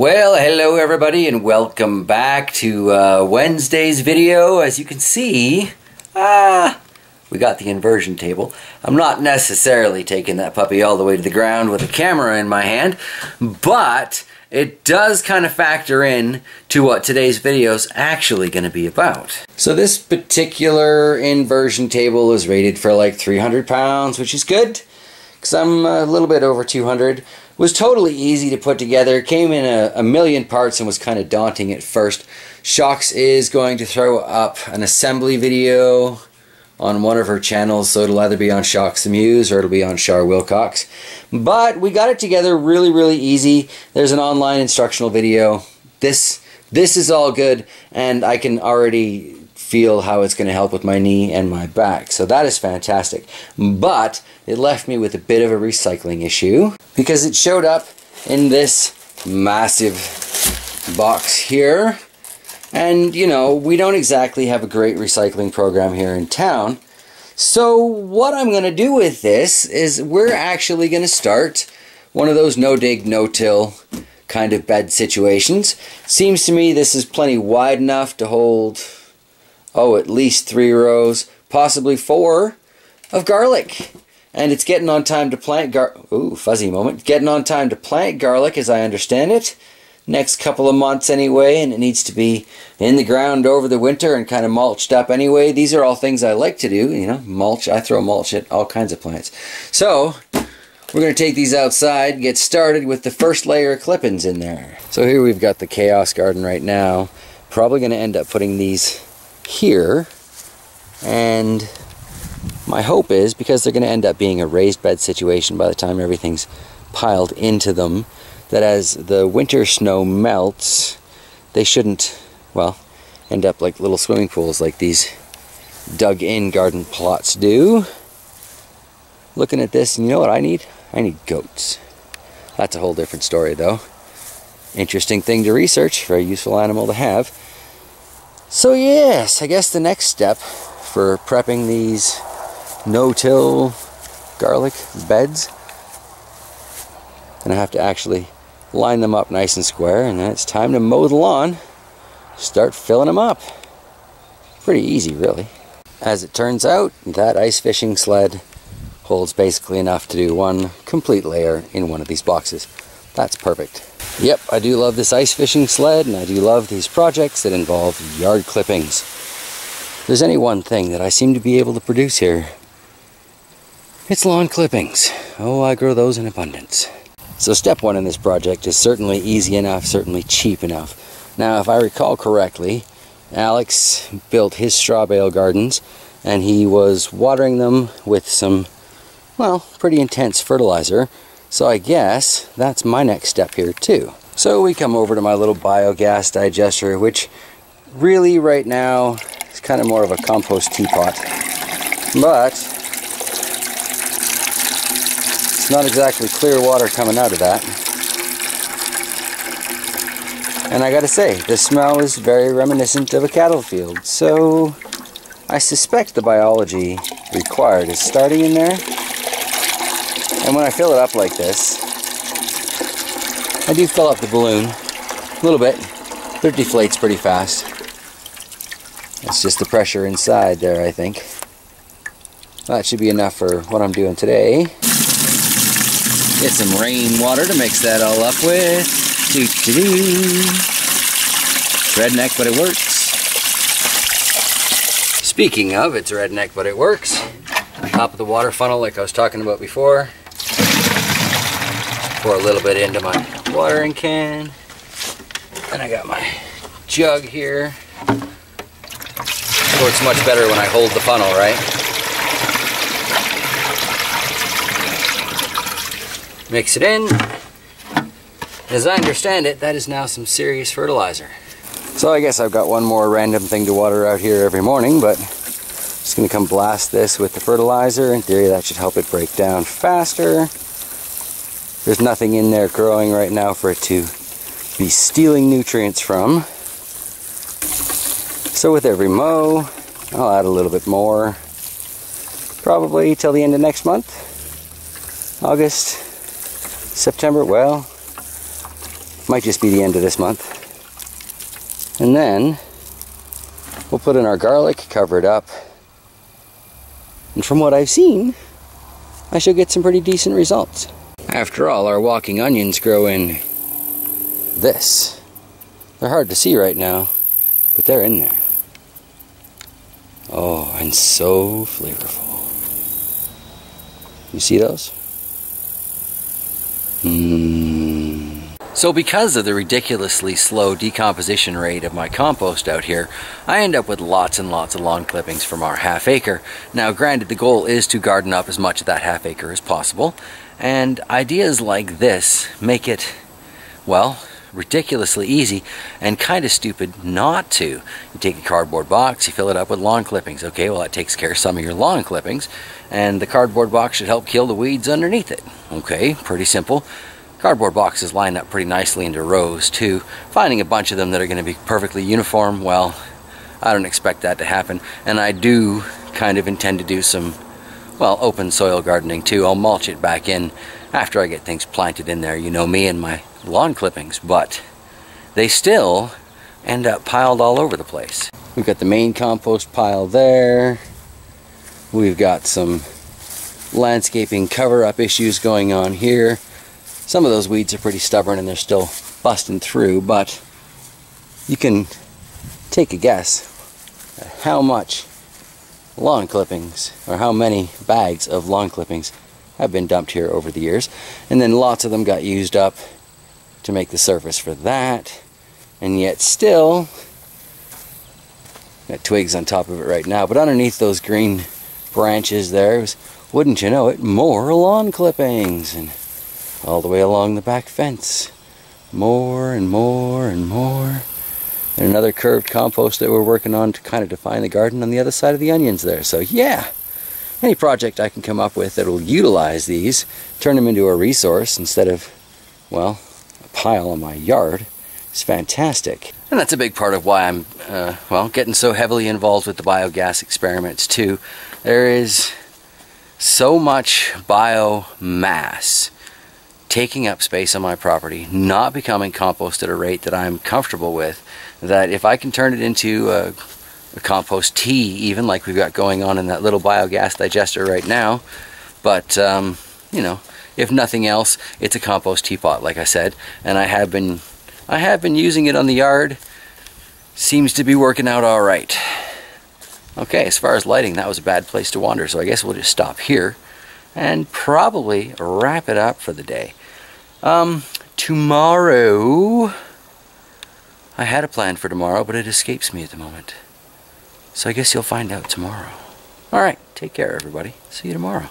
Well, hello everybody and welcome back to Wednesday's video. As you can see, we got the inversion table. I'm not necessarily taking that puppy all the way to the ground with a camera in my hand, but it does kind of factor in to what today's video is actually going to be about. So this particular inversion table is rated for like 300 pounds, which is good because I'm a little bit over 200. Was totally easy to put together, came in a million parts and was kind of daunting at first. Shocks is going to throw up an assembly video on one of her channels, so it'll either be on Shocks the Muse or it'll be on Char Wilcox. But we got it together really easy. There's an online instructional video. This is all good, and I can already feel how it's going to help with my knee and my back. So that is fantastic. But it left me with a bit of a recycling issue because it showed up in this massive box here. And, you know, we don't exactly have a great recycling program here in town. So what I'm going to do with this is we're actually going to start one of those no-dig, no-till kind of bed situations. Seems to me this is plenty wide enough to hold, at least 3 rows, possibly 4 of garlic. And it's getting on time to plant fuzzy moment. Getting on time to plant garlic as I understand it. Next couple of months anyway, and it needs to be in the ground over the winter and kind of mulched up anyway. These are all things I like to do, you know, mulch. I throw mulch at all kinds of plants. So, we're going to take these outside, get started with the first layer of clippings in there. So here we've got the Chaos Garden right now. Probably going to end up putting these here, and my hope is, because they're going to end up being a raised bed situation by the time everything's piled into them, that as the winter snow melts, they shouldn't, well, end up like little swimming pools like these dug-in garden plots do. Looking at this, and you know what I need? I need goats. That's a whole different story though. Interesting thing to research, very useful animal to have. So yes, I guess the next step for prepping these no-till garlic beds, gonna have to actually line them up nice and square, and then it's time to mow the lawn, start filling them up. Pretty easy really. As it turns out, that ice fishing sled holds basically enough to do one complete layer in one of these boxes. That's perfect. Yep, I do love this ice fishing sled, and I do love these projects that involve yard clippings. If there's any one thing that I seem to be able to produce here, it's lawn clippings. Oh, I grow those in abundance. So step 1 in this project is certainly easy enough, certainly cheap enough. Now, if I recall correctly, Alex built his straw bale gardens, and he was watering them with some, well, pretty intense fertilizer. So I guess that's my next step here too. So we come over to my little biogas digester, which really right now is kind of more of a compost teapot. But it's not exactly clear water coming out of that. And I gotta say, the smell is very reminiscent of a cattle field. So I suspect the biology required is starting in there. And when I fill it up like this, I do fill up the balloon a little bit, but it deflates pretty fast. It's just the pressure inside there, I think. That should be enough for what I'm doing today. Get some rainwater to mix that all up with. It's redneck, but it works. Speaking of, it's redneck, but it works. Top of the water funnel, like I was talking about before. Pour a little bit into my watering can. And I got my jug here. So it's much better when I hold the funnel, right? Mix it in. As I understand it, that is now some serious fertilizer. So I guess I've got one more random thing to water out here every morning, but I'm just going to come blast this with the fertilizer. In theory, that should help it break down faster. There's nothing in there growing right now for it to be stealing nutrients from. So with every mow, I'll add a little bit more. Probably till the end of next month. August, September, well, Might just be the end of this month. And then we'll put in our garlic, cover it up. And from what I've seen, I should get some pretty decent results. After all, our walking onions grow in this. They're hard to see right now, but they're in there. Oh, and so flavorful. You see those? So because of the ridiculously slow decomposition rate of my compost out here, I end up with lots and lots of lawn clippings from our half acre. Now granted, the goal is to garden up as much of that half acre as possible, and ideas like this make it, well, ridiculously easy and kind of stupid not to. You take a cardboard box, you fill it up with lawn clippings. Okay, well that takes care of some of your lawn clippings, and the cardboard box should help kill the weeds underneath it. Okay, pretty simple. Cardboard boxes line up pretty nicely into rows too. Finding a bunch of them that are going to be perfectly uniform, well, I don't expect that to happen. And I do kind of intend to do some, well, open soil gardening too. I'll mulch it back in after I get things planted in there. You know me and my lawn clippings, but they still end up piled all over the place. We've got the main compost pile there. We've got some landscaping cover-up issues going on here. Some of those weeds are pretty stubborn and they're still busting through, but you can take a guess at how much lawn clippings, or how many bags of lawn clippings have been dumped here over the years. And then lots of them got used up to make the surface for that, and yet still got twigs on top of it right now, but underneath those green branches there was, wouldn't you know it, more lawn clippings. And all the way along the back fence, more and more and more. And another curved compost that we're working on to kind of define the garden on the other side of the onions there. So yeah, any project I can come up with that will utilize these, turn them into a resource instead of, well, a pile on my yard, is fantastic. And that's a big part of why I'm, well, getting so heavily involved with the biogas experiments too. There is so much biomass taking up space on my property, not becoming compost at a rate that I'm comfortable with, that if I can turn it into a compost tea, even like we've got going on in that little biogas digester right now, but you know, if nothing else, it's a compost teapot, like I said, and I have been using it on the yard. Seems to be working out all right. Okay, as far as lighting, that was a bad place to wander, so I guess we'll just stop here and probably wrap it up for the day. Tomorrow, I had a plan for tomorrow, but it escapes me at the moment. So I guess you'll find out tomorrow. Alright, take care everybody. See you tomorrow.